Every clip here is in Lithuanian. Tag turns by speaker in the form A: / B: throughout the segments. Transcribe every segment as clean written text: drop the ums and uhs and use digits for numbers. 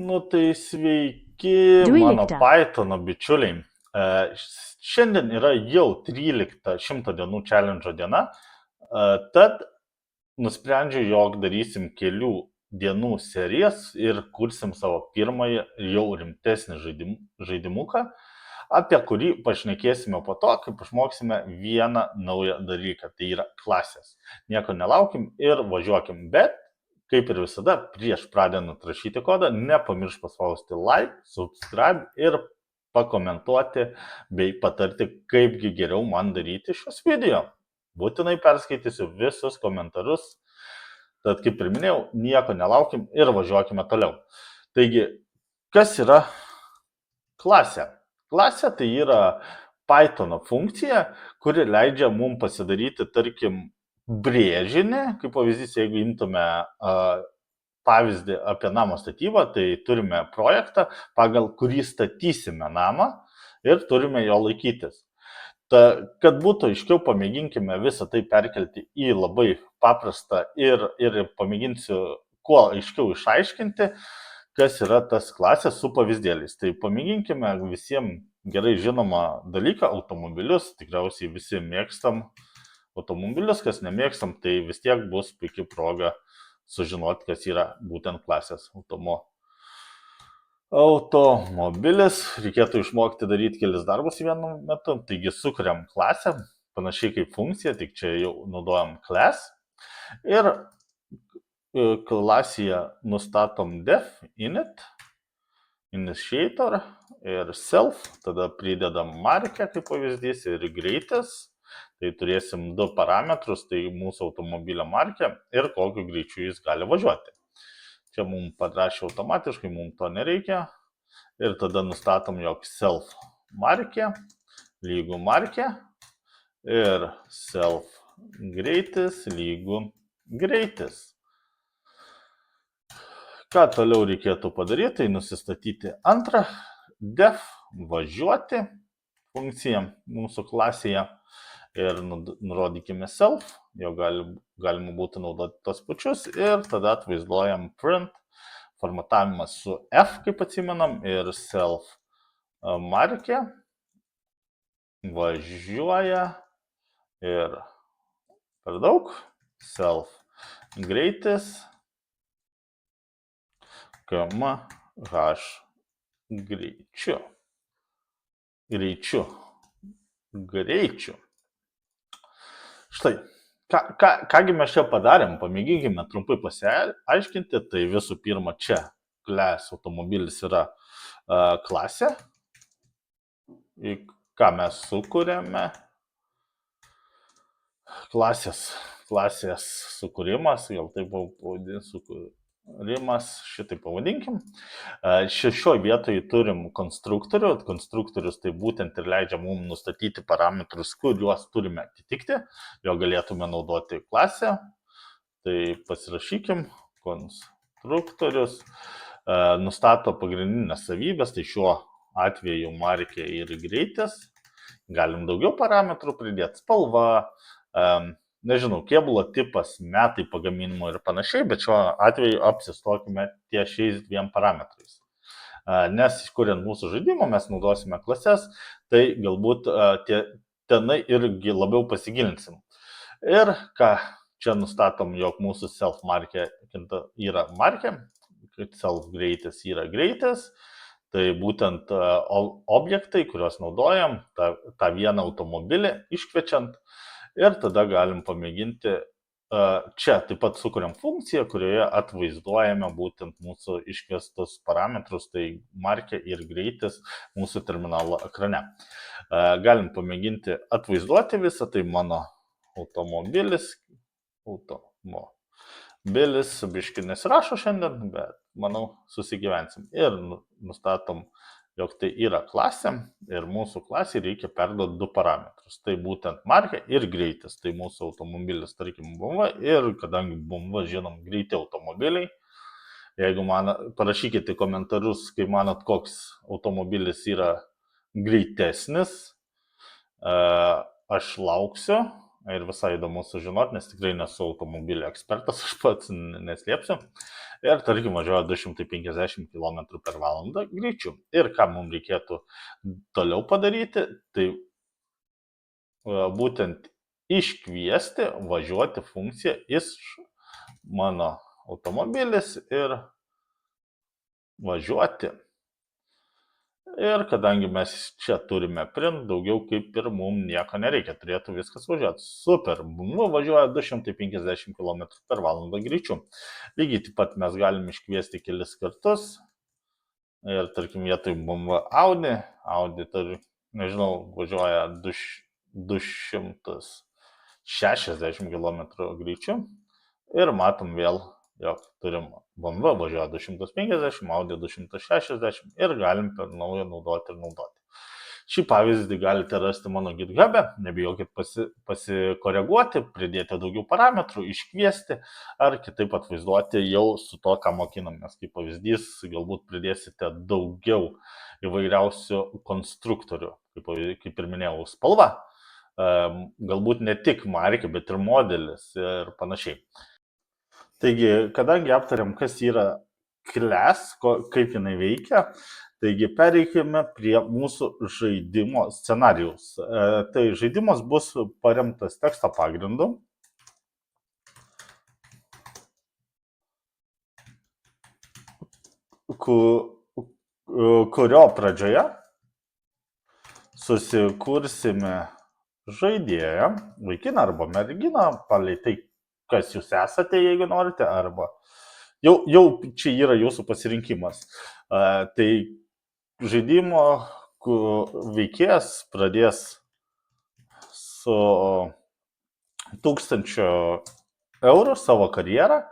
A: Nu tai sveiki, mano
B: 12.
A: Python bičiuliai. Šiandien yra jau 13 100 dienų challenge diena, tad nusprendžiau, jog darysim kelių dienų serijas ir kursim savo pirmąjį jau rimtesnį žaidimuką, apie kurį pašnekėsime po to, kaip išmoksime vieną naują dalyką, tai yra klasės. Nieko nelaukim ir važiuokim, bet kaip ir visada, prieš pradedant rašyti kodą, nepamiršk paspausti like, subscribe ir pakomentuoti bei patarti, kaipgi geriau man daryti šios video. Būtinai perskaitysiu visus komentarus, tad kaip ir minėjau, nieko nelaukim ir važiuokime toliau. Taigi, kas yra klasė? Klasė tai yra Python funkcija, kuri leidžia mums pasidaryti, tarkim, brėžinį, kaip pavyzdys, jeigu imtume pavyzdį apie namo statybą, tai turime projektą, pagal kurį statysime namą ir turime jo laikytis. Kad būtų aiškiau, pamėginkime visą tai perkelti į labai paprastą ir pamėginsiu kuo aiškiau išaiškinti, kas yra tas klasės su pavyzdėliais. Tai pamėginkime visiems gerai žinomą dalyką - automobilius. Tikriausiai visi mėgstam automobilius, kas nemėgstam, tai vis tiek bus puikia proga sužinoti, kas yra būtent klasės automobilis. Reikėtų išmokti daryti kelis darbus vienu metu. Taigi sukuriam klasę, panašiai kaip funkcija, tik čia jau naudojam class. Ir klasėje nustatom def, init, initiator ir self, tada pridedam markę kaip pavyzdys ir greitis. Tai turėsim du parametrus, tai mūsų automobilio markė ir kokiu greičiu jis gali važiuoti. Čia mums padrašė automatiškai, mums to nereikia. Ir tada nustatom, jog self markė lygu markė ir self greitis lygu greitis. Ką toliau reikėtų padaryti, tai nusistatyti antrą def važiuoti funkciją mūsų klasėje ir nurodykime self, jo galima būtų naudoti tos pačius ir tada atvaizduojam print, formatavimas su F, kaip atsimenam, ir self markė važiuoja ir per daug, self greitis, kmh greičiu. Štai, kągi mes čia padarėm, pamėginkime trumpai pasiaiškinti. Tai visų pirma, čia class automobilis yra klasė, ką mes sukūrėme. Klasės sukūrimas, gal taip pavadinsiu, šitai pavadinkim. Šioje vietoje turim konstruktorių. Konstruktorius tai būtent ir leidžia mums nustatyti parametrus, kuriuos turime atitikti, jo galėtume naudoti klasę. Tai pasirašykim, konstruktorius nustato pagrindinės savybės, tai šiuo atveju markė ir greitis. Galim daugiau parametrų pridėti, spalva, nežinau, kėbulo tipas, metai pagaminimo ir panašiai, bet šiuo atveju apsistokime ties šiais dviem parametrais. Nes kuriant mūsų žaidimą mes naudosime klases, tai galbūt tenai irgi labiau pasigilinsim. Ir ką čia nustatom, jog mūsų self markė yra markė, kad self greitis yra greitis. Tai būtent objektai, kuriuos naudojam, tą vieną automobilį iškvečiant. Ir tada galim pamėginti, čia taip pat sukuriam funkciją, kurioje atvaizduojame būtent mūsų iškvestus parametrus, tai markė ir greitis mūsų terminalo ekrane. Galim pamėginti atvaizduoti visą, tai mano automobilis biškį nesirašo šiandien, bet manau susigyvensim. Ir nustatom, jog tai yra klasė ir mūsų klasė reikia perduoti du parametrus. Tai būtent markė ir greitis. Tai mūsų automobilis, tarkim, BMW ir kadangi BMW žinom greiti automobiliai, jeigu parašykite komentarus, kai manot, koks automobilis yra greitesnis, aš lauksiu. Ir visai įdomu sužinoti, nes tikrai nesu automobilio ekspertas, aš pats neslėpsiu. ir tarkim važiuoja 250 km/h greičiu. Ir ką mums reikėtų toliau padaryti, tai būtent iškviesti važiuoti funkciją iš mano automobilis ir važiuoti. Ir kadangi mes čia turime print, daugiau kaip ir mums nieko nereikia, turėtų viskas važiuoti. Super, važiuoja 250 km/h greičiu. Lygiai taip pat mes galime iškviesti kelis kartus. Ir tarkim, vietoj BMW Audi turi, nežinau, važiuoja 260 km greičiu. Ir matom vėl, jog turim BMW važiuoja 250, Audi 260 ir galim per naują naudoti ir naudoti. Šį pavyzdį galite rasti mano GitHub'e, nebijokit pasikoreguoti, pridėti daugiau parametrų, iškviesti ar kitaip atvaizduoti jau su to, ką mokinamės. Kaip pavyzdys, galbūt pridėsite daugiau įvairiausių konstruktorių, kaip ir minėjau, spalva, galbūt ne tik markė, bet ir modelis ir panašiai. Taigi, kadangi aptariam, kas yra class, kaip jinai veikia, taigi pereikime prie mūsų žaidimo scenarijaus. Tai žaidimas bus paremtas teksto pagrindu, kurio pradžioje susikursime žaidėją, vaikiną arba merginą, palei tai, kas jūs esate, jeigu norite, arba jau čia yra jūsų pasirinkimas. Tai žaidimo veikėjas pradės su 1000 eurų savo karjerą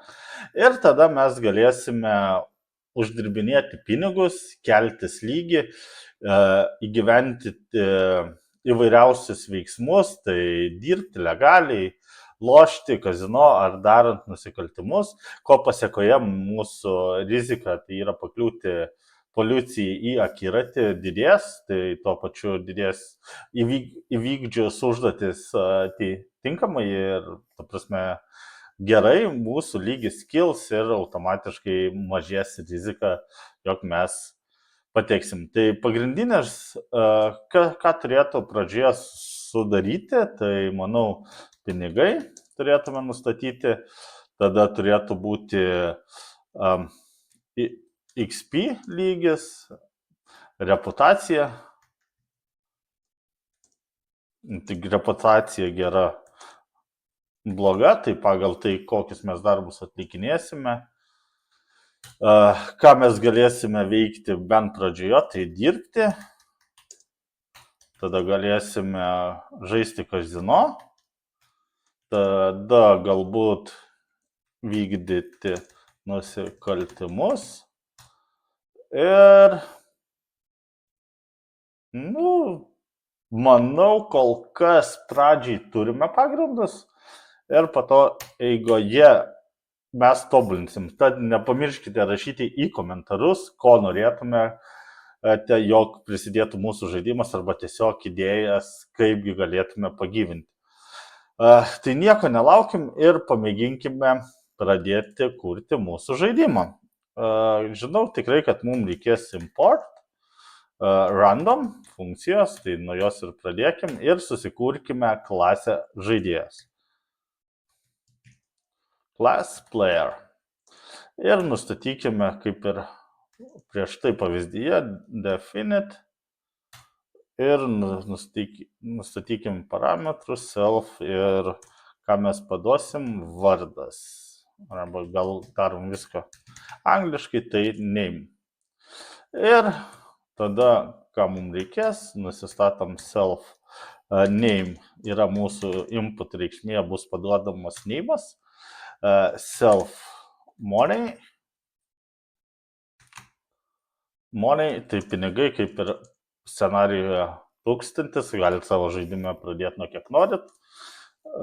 A: ir tada mes galėsime uždirbinėti pinigus, keltis lygį, įgyventi įvairiausius veiksmus, tai dirbti legaliai, lošti kazino ar darant nusikaltimus, ko pasiekoje mūsų rizika, tai yra pakliūti policijai į akiratį, didės, tai tuo pačiu didės įvykdžius užduotis tai tinkamai ir, ta prasme, gerai mūsų lygis kils ir automatiškai mažės rizika, jog mes pateksim. Tai pagrindinės, ką turėtų pradžioje sudaryti, tai manau, pinigai turėtume nustatyti, tada turėtų būti XP lygis, reputacija. Tik reputacija gera, bloga, tai pagal tai, kokius mes darbus atlikinėsime. Ką mes galėsime veikti bent pradžioje, tai dirbti. Tada galėsime žaisti kazino. Tada galbūt vykdyti nusikaltimus. Ir, manau, kol kas pradžiai turime pagrindus ir po to eigoje mes tobulinsim. Tad nepamirškite rašyti į komentarus, ko norėtume, jog prisidėtų mūsų žaidimas arba tiesiog idėjas, kaipgi galėtume pagyvinti. Tai nieko nelaukim ir pamėginkime pradėti kurti mūsų žaidimą. Žinau tikrai, kad mums reikės import random funkcijos, tai nuo jos ir pradėkim ir susikurkime klasę žaidėjas. Class player. Ir nustatykime, kaip ir prieš tai pavyzdyje, definite ir nustatykime parametrus self ir ką mes paduosim, vardas. Arba gal darom viską angliškai, tai name. Ir tada, ką mums reikės, nusistatom self name, yra mūsų input reikšmė, bus paduodamas name'as, self money. Money, tai pinigai, kaip ir scenarijoje 1000, galite savo žaidimą pradėti nuo kiek norit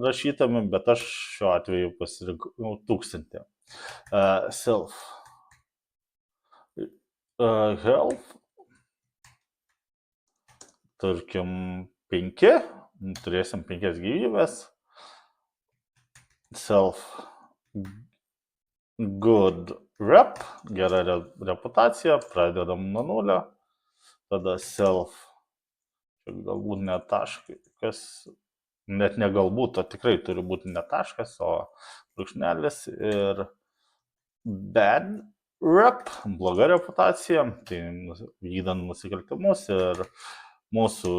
A: rašytami, bet aš šiuo atveju pasirinkau 1000. Self health, tarkim 5, turėsim 5 gyvybės. Self good rep, gera reputacija, pradedam nuo nulio, tada self, galbūt ne taškas, net ne galbūt, o tikrai turi būti ne taškas, o brūkšnelis ir bad rep, bloga reputacija, tai vykdant nusikaltimus ir mūsų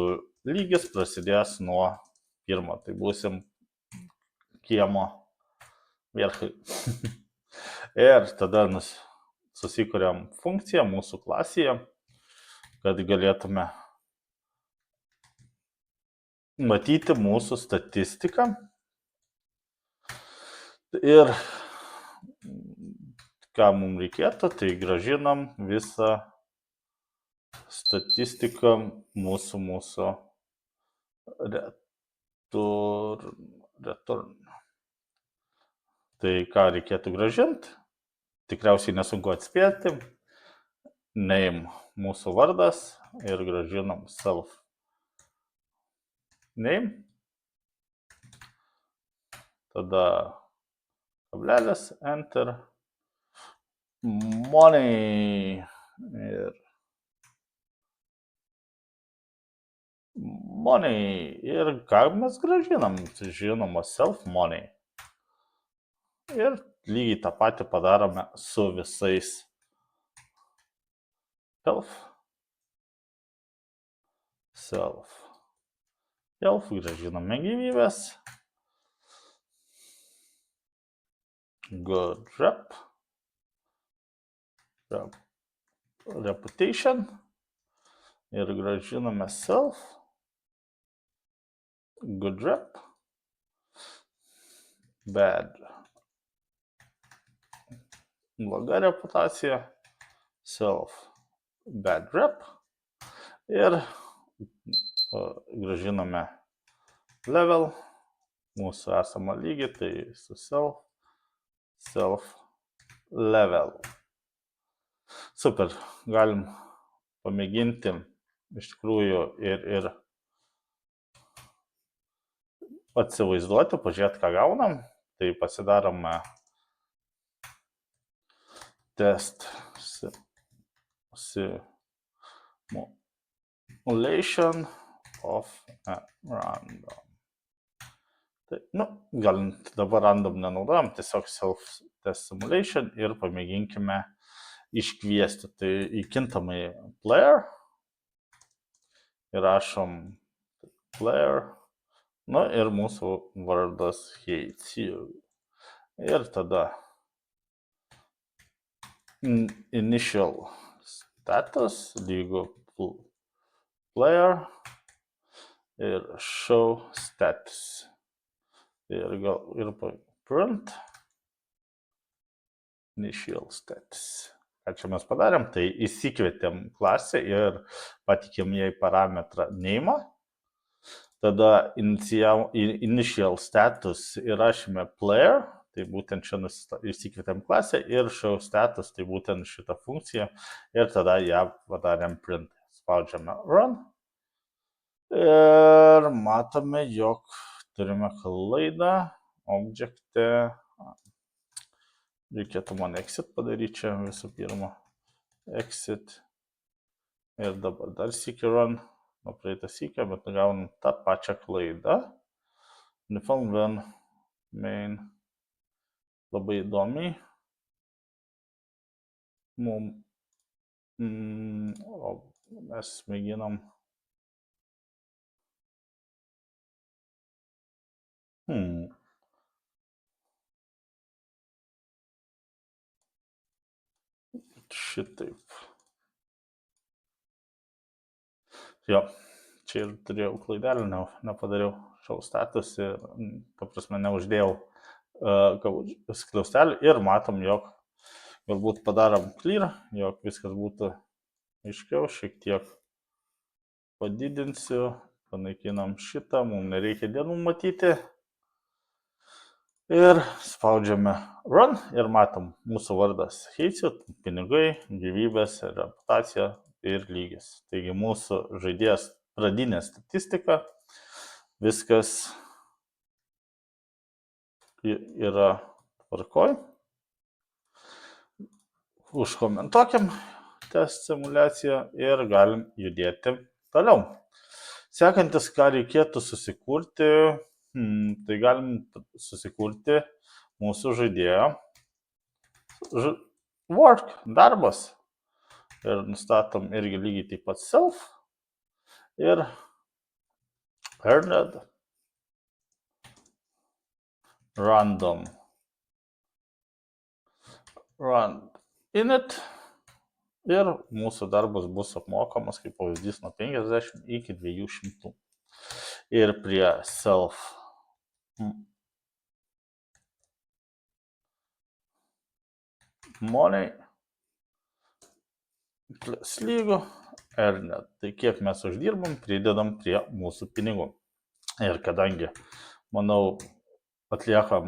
A: lygis prasidės nuo pirmo, tai būsim kiemo verchai. Ir tada susikuriam funkciją mūsų klasėje, kad galėtume matyti mūsų statistiką. Ir ką mums reikėtų, tai gražinam visą statistiką mūsų return. Tai ką reikėtų gražinti, tikriausiai nesunku atspėti, name mūsų vardas ir gražinam self name, tada kablelis, enter, money ir ką mes gražinam, žinoma, self money. Ir lygiai tą patį padarome su visais self, gražiname gyvybės, good rep, reputation ir gražiname self, good rep, bad, bloga reputacija, self, bad rep ir gražiname level, mūsų esamą lygį, tai su self level. Super, galim pamėginti iš tikrųjų ir atsivaizduoti, pažiūrėti, ką gaunam. Tai pasidarome test simulation of a random. Tai, galim dabar random nenaudojam, tiesiog self-test simulation ir pamėginkime iškviesti. Tai įkintamai player ir rašom player, ir mūsų vardas hates you. Ir tada initial status lygu player ir show status. Ir print initial status. Ką čia mes padarėm, tai įsikvietėm klasę ir patikėm jai parametrą name. Tada initial status įrašėme player, tai būtent čia įsikvietėm klasę ir show status, tai būtent šitą funkciją ir tada ją padarėm print. Spaudžiame run ir matome, jog turime klaidą objekte. Reikėtų man exit padaryti čia visų pirma. Exit. Ir dabar dar sykį run. Nuo praeitą sykį, bet gaunam tą pačią klaidą. Uniform when main. Labai įdomiai. O mes mėginam. Šitaip. Jo, čia ir turėjau klaidelį, nepadariau show status ir, ta prasme, neuždėjau skliaustelį ir matom, jog galbūt padarom clear, jog viskas būtų aiškiau, šiek tiek padidinsiu, panaikinam šitą, mums nereikia dienų matyti. Ir spaudžiame run ir matom mūsų vardas hates you, pinigai, gyvybės, reputacija ir lygis. Taigi mūsų žaidėjas pradinė statistika, viskas yra tvarkoj. užkomentuokim test simulaciją ir galim judėti toliau. Sekantis, ką reikėtų susikurti, tai galim susikurti mūsų žaidėjo work, darbas. Ir nustatom irgi lygiai taip pat self ir earned random run init ir mūsų darbas bus apmokamas kaip pavyzdys nuo 50 iki 200. Ir prie self money plus lygų earned. Tai kiek mes uždirbam, pridedam prie mūsų pinigų. Ir kadangi, manau, atliekam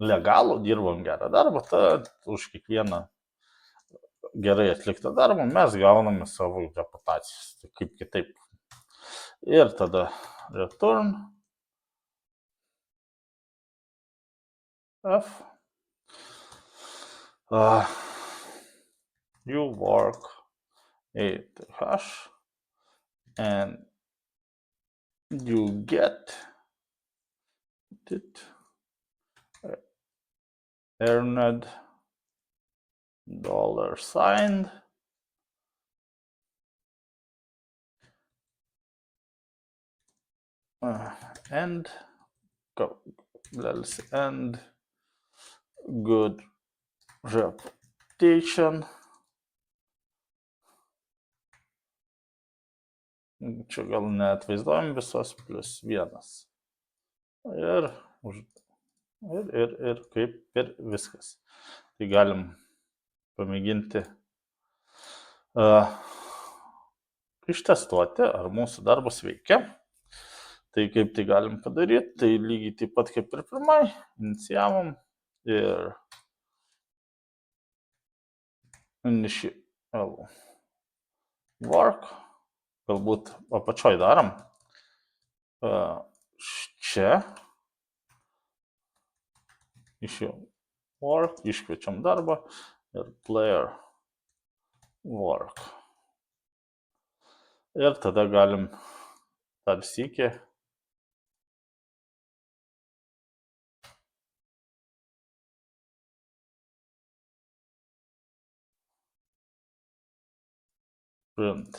A: legalų, dirbam gerą darbą, tad už kiekvieną gerai atliktą darbą mes gauname savo reputacijas. Tai kaip kitaip. Ir tada return F. You work 8 hash and you get it earned $, and good reputation. Čia gal neatvaizduojam visos +1. Ir kaip ir viskas. Tai galim pamėginti ištestuoti, ar mūsų darbas veikia. Tai kaip tai galim padaryti, tai lygiai taip pat kaip ir pirmai, inicijavom ir initial work, galbūt apačioj darom, čia work, iškviečiam darbą ir player work. Ir tada galim dar sykį print.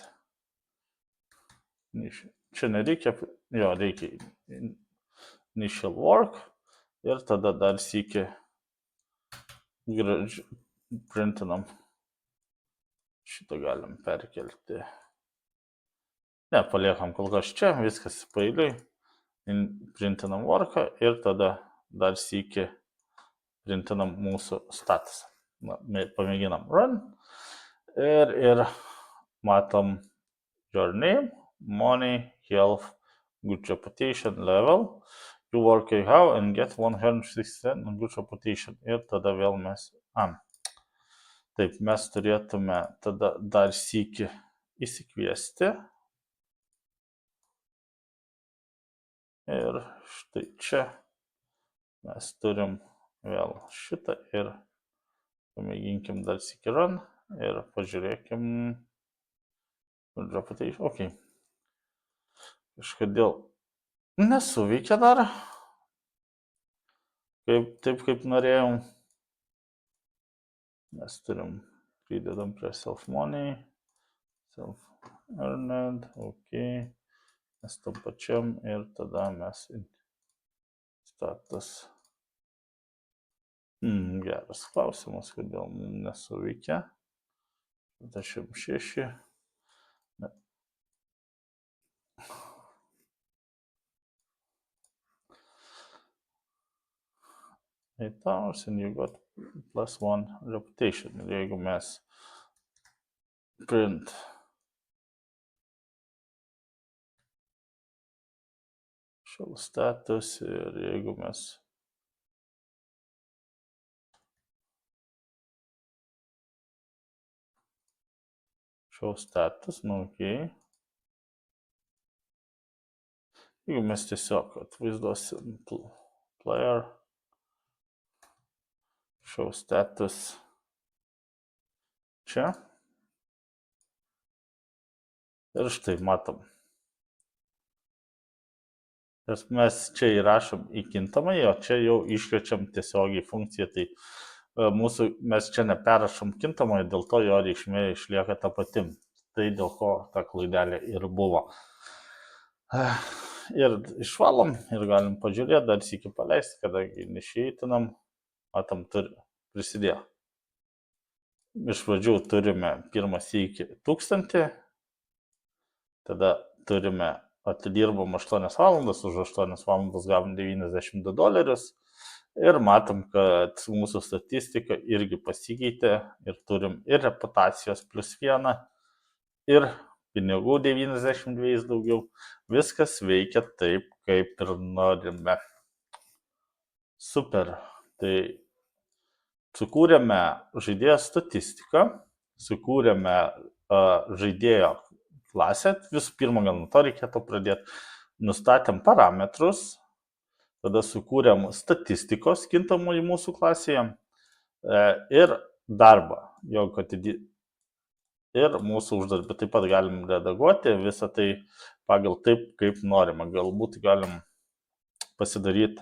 A: Čia nereikia, reikia initial work ir tada dar sykį printinam. Šitą galim perkelti. Ne, paliekam kol kas čia, viskas paeiliui. Printinam worką ir tada dar sykį printinam mūsų statusą. Pamėginam run ir matom your name, money, health, good reputation, level. You work how and get 160 and good reputation. Ir tada vėl mes... Taip, mes turėtume tada dar sykį įsikviesti. Ir štai čia mes turim vėl šitą ir pamėginkim dar sykį run ir pažiūrėkim good reputation. Ok. Kažkodėl nesuveikia dar. Taip kaip norėjom. Mes turim, pridedam prie self money, self earned, ok, mes tam pačiam ir tada mes status. Geras klausimas, kodėl mums nesuveikia. 26. 8,000 you got +1 reputation. Ir jeigu mes print show status ir jeigu mes show status, ok. Jeigu mes tiesiog atvaizduosim player show status čia. Ir štai matom. Nes mes čia įrašom į kintamąjį, o čia jau iškviečiam tiesiogiai funkciją, tai mes čia neperrašom kintamąjį, dėl to jo reikšmė išlieka ta pati. Tai dėl ko ta klaidelė ir buvo. Ir išvalom ir galim pažiūrėti, dar sykį paleisti, kadangi neišeitinam, matom, prisidėjo. Iš pradžių turime pirmą sykį 1000, tada turime atidirbom 8 valandas, už 8 valandas gavom $92 ir matom, kad mūsų statistika irgi pasikeitė ir turim ir reputacijos +1 ir pinigų 92 daugiau. Viskas veikia taip, kaip ir norime. Super. Tai sukūrėme žaidėjo statistiką, sukūrėme žaidėjo klasę. Visų pirma, gal nuo to reikėtų pradėti. Nustatėm parametrus, tada sukūrėm statistikos kintamųjų mūsų klasėje ir darbą. Ir mūsų uždarbį taip pat galim redaguoti, visą tai pagal taip, kaip norime. Galbūt galim pasidaryti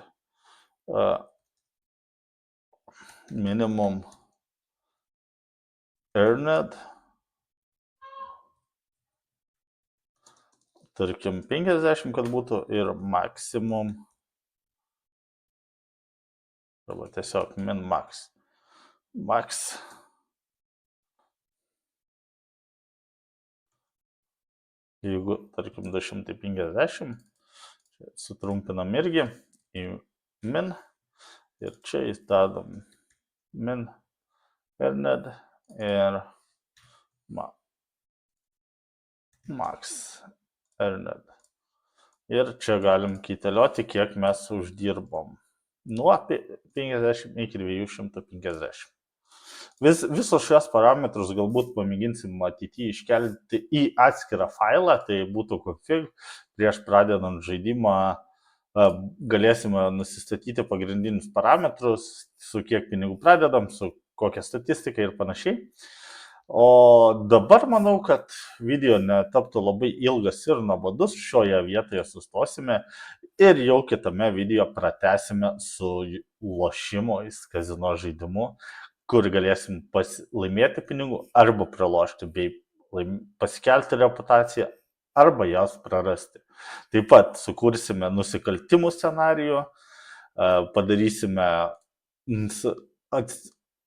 A: minimum earned, tarkim 50, kad būtų, ir maximum, arba tiesiog min max. Jeigu, tarkim, 250, sutrumpinam irgi į min ir čia įstadom min earned ir max earned. Ir čia galim keitelioti, kiek mes uždirbom. Nuo 50 iki 250. Visos šios parametrus galbūt pamėginsim ateityje iškelti į atskirą failą, tai būtų config. Prieš pradedant žaidimą galėsime nusistatyti pagrindinius parametrus, su kiek pinigų pradedam, su kokia statistika ir panašiai. O dabar manau, kad video netaptų labai ilgas ir nuobodus, šioje vietoje sustosime ir jau kitame video pratęsime su lošimais, kazino žaidimu, kur galėsim laimėti pinigų arba pralošti bei pasikelti reputaciją arba jas prarasti. Taip pat sukursime nusikaltimų scenarijų, padarysime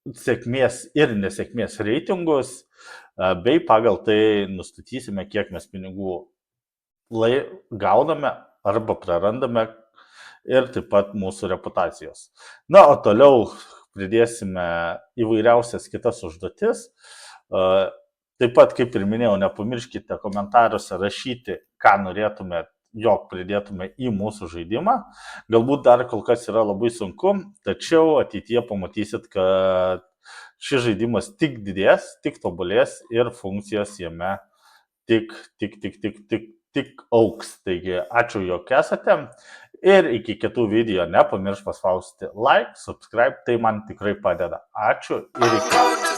A: sėkmės ir nesėkmės reitingus, bei pagal tai nustatysime, kiek mes pinigų gauname arba prarandame ir taip pat mūsų reputacijos. Na, o toliau pridėsime įvairiausias kitas užduotis. Taip pat, kaip ir minėjau, nepamirškite komentaruose rašyti, ką norėtumėte, jog pridėtume į mūsų žaidimą. Galbūt dar kol kas yra labai sunku, tačiau ateityje pamatysit, kad šis žaidimas tik didės, tik tobulės ir funkcijos jame tik augs. Taigi, ačiū, jog esate. Ir iki kitų video nepamiršk paspausti like, subscribe, tai man tikrai padeda. Ačiū ir iki.